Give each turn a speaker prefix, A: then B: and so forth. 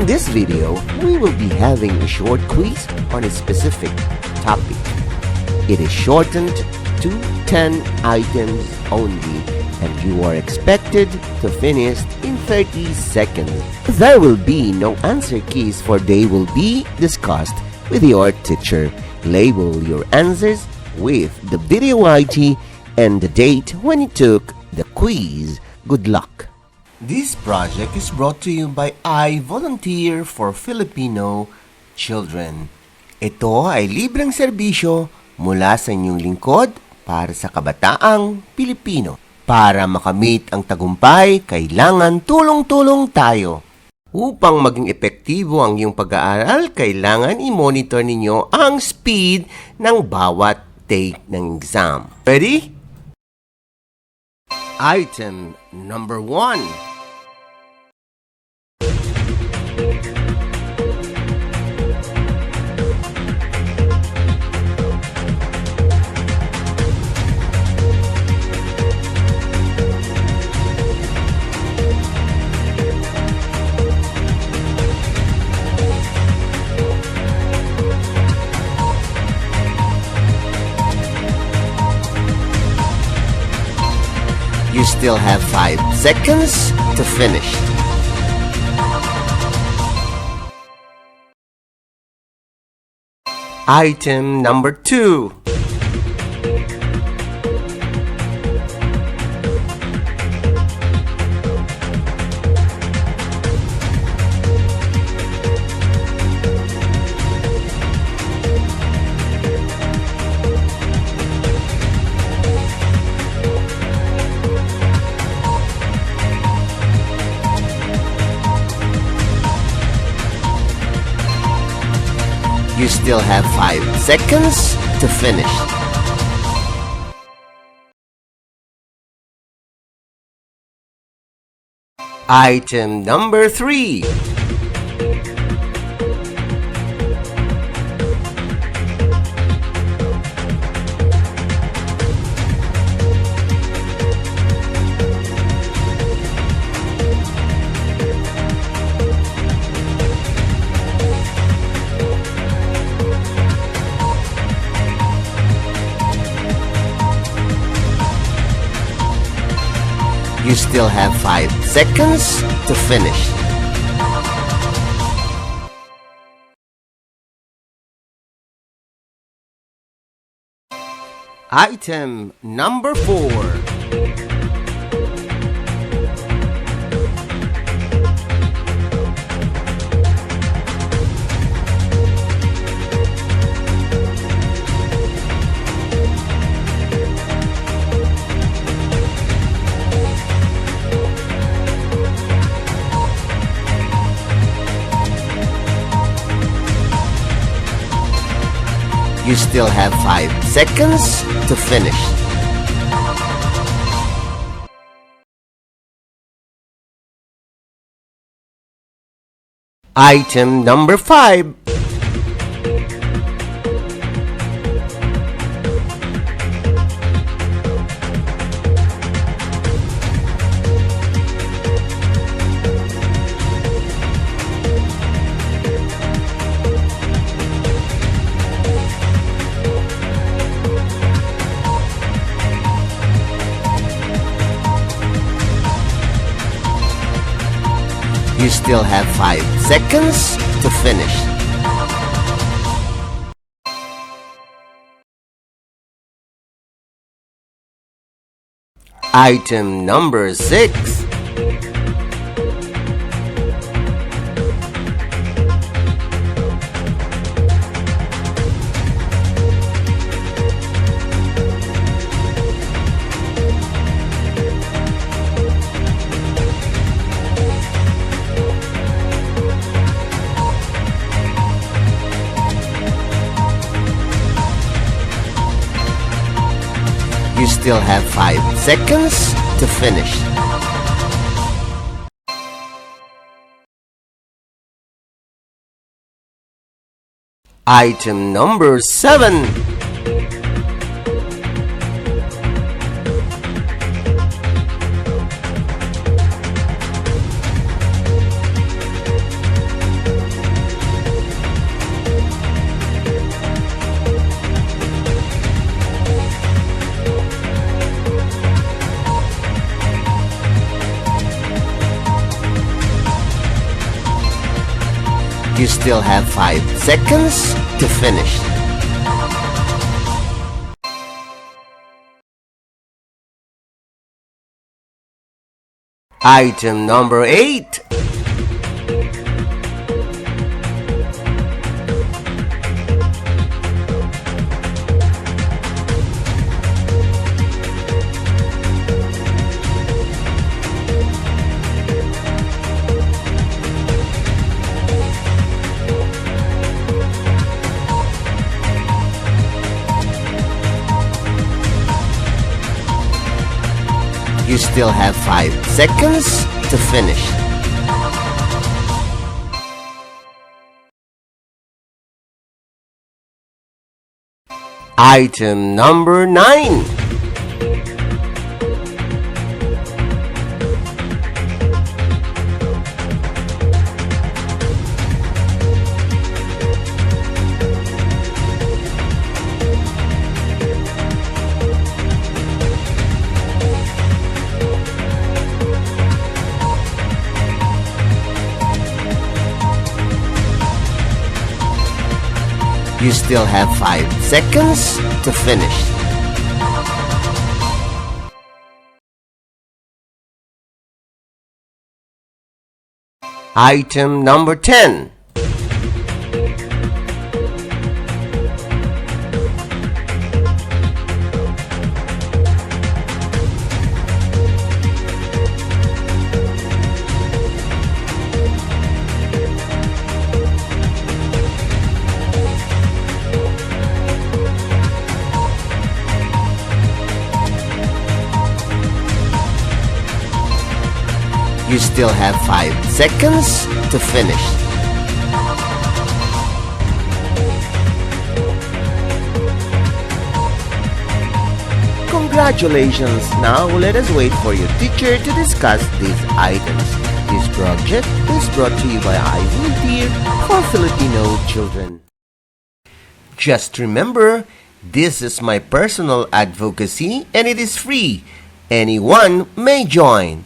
A: this video, we will be having a short quiz on a specific topic. It is shortened to 10 items only, and you are expected to finish in 30 seconds. There will be no answer keys, for they will be discussed with your teacher. Label your answers with the video ID and the date when you took the quiz. Good luck! This project is brought to you by I Volunteer for Filipino Children. Ito ay libreng serbisyo mula sa inyong lingkod para sa kabataang Pilipino. Para makamit ang tagumpay, kailangan tulong-tulong tayo. Upang maging epektibo ang iyong pag-aaral, kailangan i-monitor ninyo ang speed ng bawat take ng exam. Ready? Item number 1. You still have 5 seconds to finish. Item number 2. You still have 5 seconds to finish. Item number 3. You still have 5 seconds to finish. Item number 4. You still have 5 seconds to finish. Item number 5. You still have 5 seconds to finish. Item number 6. You still have 5 seconds to finish. Item number 7. You still have 5 seconds to finish. Item number 8. You still have 5 seconds to finish. Item number 9. You still have 5 seconds to finish. Item number 10. You still have 5 seconds to finish. Congratulations! Now let us wait for your teacher to discuss these items. This project is brought to you by IVFC for Filipino Children. Just remember, this is my personal advocacy and it is free. Anyone may join.